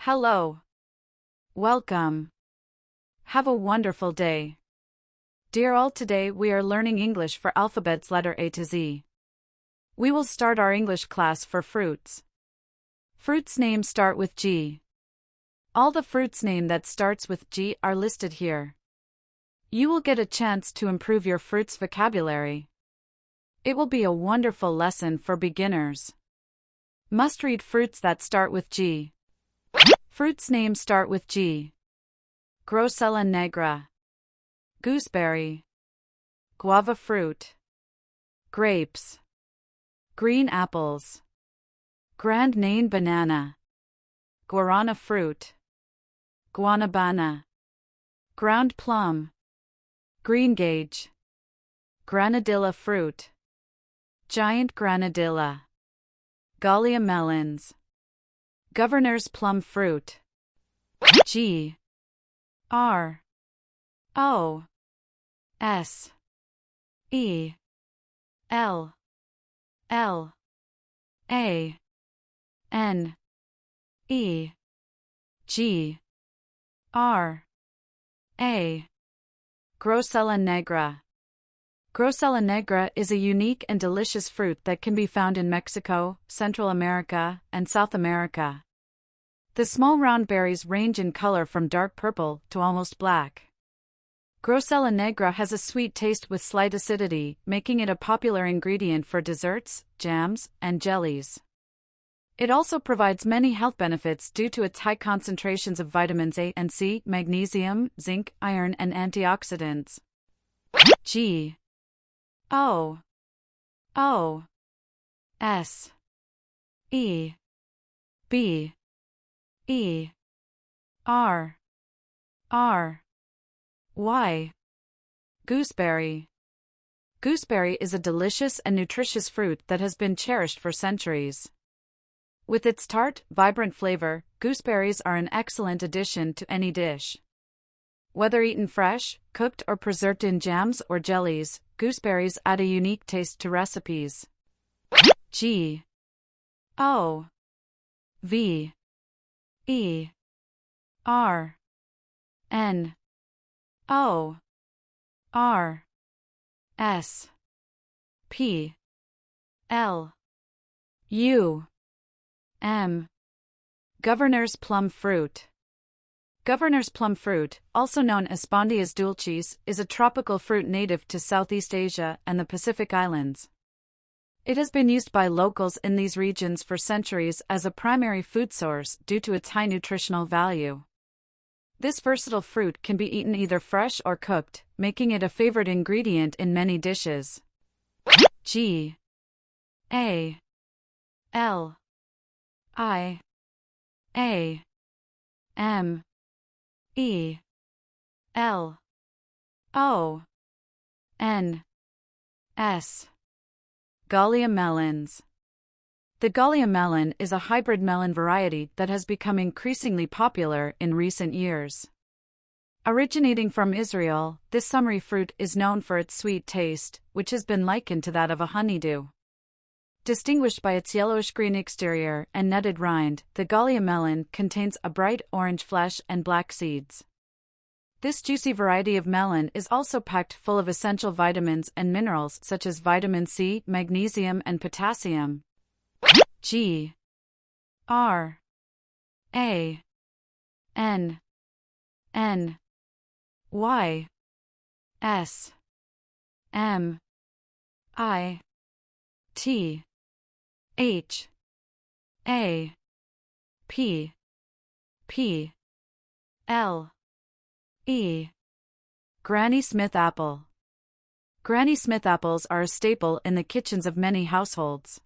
Hello. Welcome. Have a wonderful day. Dear all, today we are learning English for alphabets letter A to Z. We will start our English class for fruits. Fruits names start with G. All the fruits name that starts with G are listed here. You will get a chance to improve your fruits vocabulary. It will be a wonderful lesson for beginners. Must read fruits that start with G. Fruits names start with G. Grosella negra, gooseberry, guava fruit, grapes, green apples, Grand Nain banana, guarana fruit, guanabana, ground plum, greengage, granadilla fruit, giant granadilla, Gallia melons, governor's plum fruit. G R O S E L L A N E G R A Grosella negra. Grosella negra is a unique and delicious fruit that can be found in Mexico, Central America, and South America. The small round berries range in color from dark purple to almost black. Grosella negra has a sweet taste with slight acidity, making it a popular ingredient for desserts, jams, and jellies. It also provides many health benefits due to its high concentrations of vitamins A and C, magnesium, zinc, iron, and antioxidants. G O O S E B E R R Y Gooseberry. Gooseberry is a delicious and nutritious fruit that has been cherished for centuries. With its tart, vibrant flavor, gooseberries are an excellent addition to any dish. Whether eaten fresh, cooked, or preserved in jams or jellies, gooseberries add a unique taste to recipes. G O V E R N O R S P L U M Governor's plum fruit. Governor's plum fruit, also known as Spondias dulcis, is a tropical fruit native to Southeast Asia and the Pacific Islands. It has been used by locals in these regions for centuries as a primary food source due to its high nutritional value. This versatile fruit can be eaten either fresh or cooked, making it a favorite ingredient in many dishes. G A L I A M E L O N S Gallia melons. The Gallia melon is a hybrid melon variety that has become increasingly popular in recent years. Originating from Israel, this summery fruit is known for its sweet taste, which has been likened to that of a honeydew. Distinguished by its yellowish-green exterior and nutted rind, the Gallia melon contains a bright orange flesh and black seeds. This juicy variety of melon is also packed full of essential vitamins and minerals such as vitamin C, magnesium, and potassium. G R A N N Y S M I T H A P P L E Granny Smith apple. Granny Smith apples are a staple in the kitchens of many households.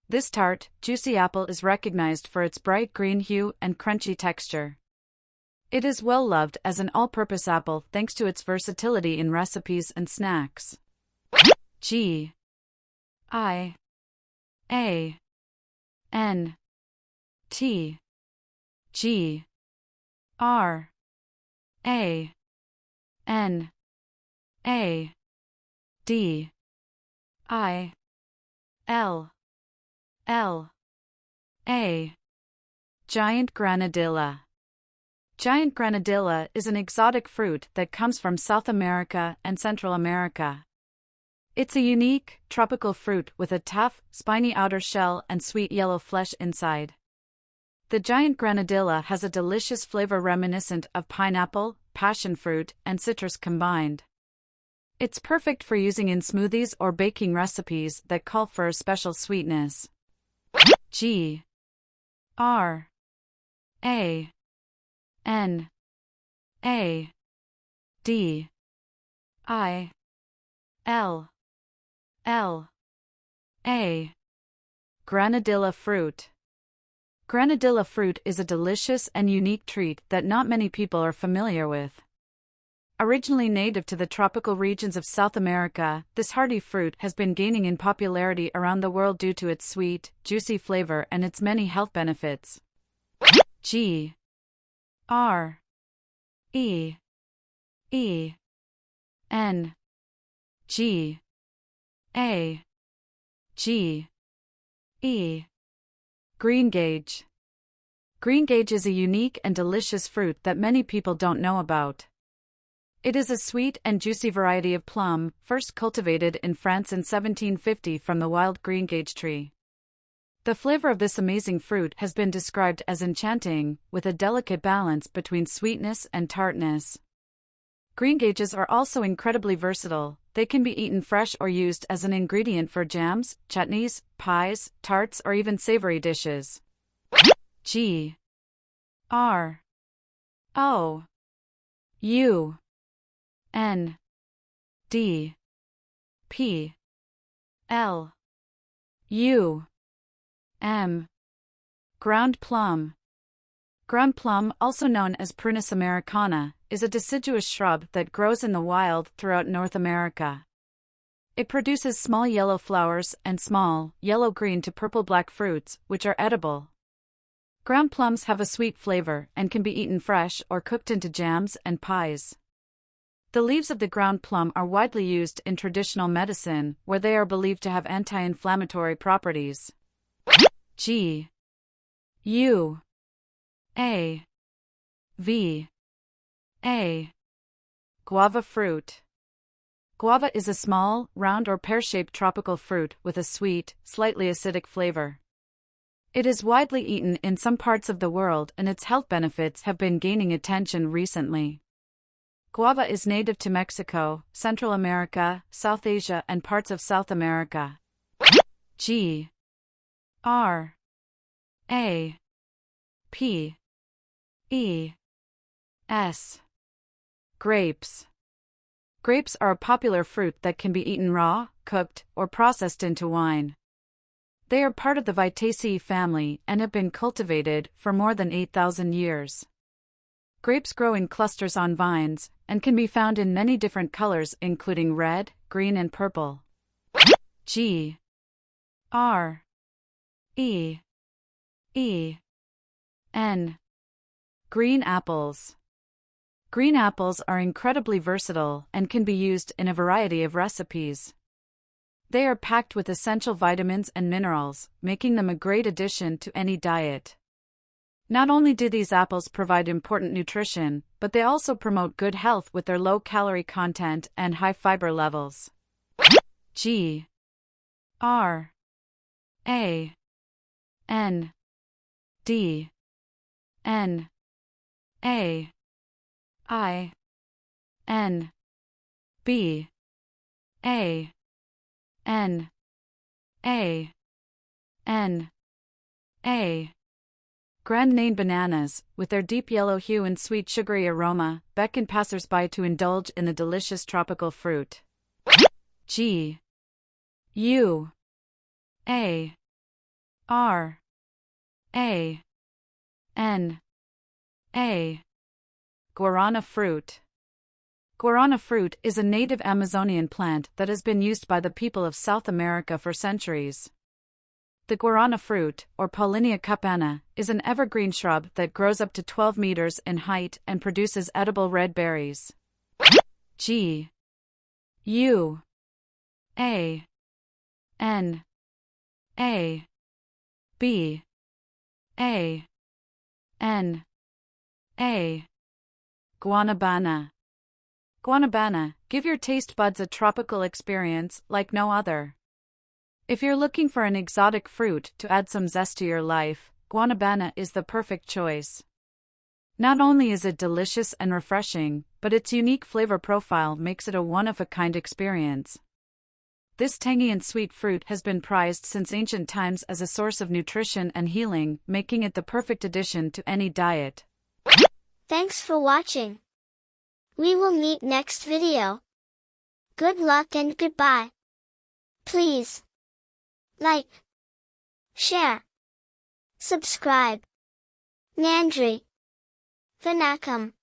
This tart, juicy apple is recognized for its bright green hue and crunchy texture. It is well loved as an all-purpose apple thanks to its versatility in recipes and snacks. G I A N T G R A N A D I L L A Giant granadilla. Giant granadilla is an exotic fruit that comes from South America and Central America. It's a unique, tropical fruit with a tough, spiny outer shell and sweet yellow flesh inside. The giant granadilla has a delicious flavor reminiscent of pineapple, passion fruit, and citrus combined. It's perfect for using in smoothies or baking recipes that call for a special sweetness. G R A N A D I L L A Granadilla fruit. Granadilla fruit is a delicious and unique treat that not many people are familiar with. Originally native to the tropical regions of South America, this hardy fruit has been gaining in popularity around the world due to its sweet, juicy flavor and its many health benefits. G R E E N G A G E Greengage. Greengage is a unique and delicious fruit that many people don't know about. It is a sweet and juicy variety of plum, first cultivated in France in 1750 from the wild greengage tree. The flavor of this amazing fruit has been described as enchanting, with a delicate balance between sweetness and tartness. Greengages are also incredibly versatile. They can be eaten fresh or used as an ingredient for jams, chutneys, pies, tarts, or even savory dishes. G R O U N D P L U M Ground plum. Ground plum, also known as Prunus americana, is a deciduous shrub that grows in the wild throughout North America. It produces small yellow flowers and small, yellow-green to purple-black fruits, which are edible. Ground plums have a sweet flavor and can be eaten fresh or cooked into jams and pies. The leaves of the ground plum are widely used in traditional medicine, where they are believed to have anti-inflammatory properties. G U A V A Guava fruit. Guava is a small, round or pear-shaped tropical fruit with a sweet, slightly acidic flavor. It is widely eaten in some parts of the world and its health benefits have been gaining attention recently. Guava is native to Mexico, Central America, South Asia and parts of South America. G R A P E S Grapes. Grapes are a popular fruit that can be eaten raw, cooked, or processed into wine. They are part of the Vitaceae family and have been cultivated for more than 8,000 years. Grapes grow in clusters on vines and can be found in many different colors including red, green and purple. G R E E N Green apples. Green apples are incredibly versatile and can be used in a variety of recipes. They are packed with essential vitamins and minerals, making them a great addition to any diet. Not only do these apples provide important nutrition, but they also promote good health with their low calorie content and high fiber levels. G R A N D N A I N B A N A N A Grandinaine bananas, with their deep yellow hue and sweet sugary aroma, beckon passers-by to indulge in the delicious tropical fruit. G U A R A N A Guarana fruit. Guarana fruit is a native Amazonian plant that has been used by the people of South America for centuries. The guarana fruit, or Paullinia cupana, is an evergreen shrub that grows up to 12 meters in height and produces edible red berries. G U A N A B A N A Guanabana. Guanabana, give your taste buds a tropical experience like no other. If you're looking for an exotic fruit to add some zest to your life, guanabana is the perfect choice. Not only is it delicious and refreshing, but its unique flavor profile makes it a one-of-a-kind experience. This tangy and sweet fruit has been prized since ancient times as a source of nutrition and healing, making it the perfect addition to any diet. Thanks for watching. We will meet next video. Good luck and goodbye. Please like, share, subscribe. Nandri. Vanakkam.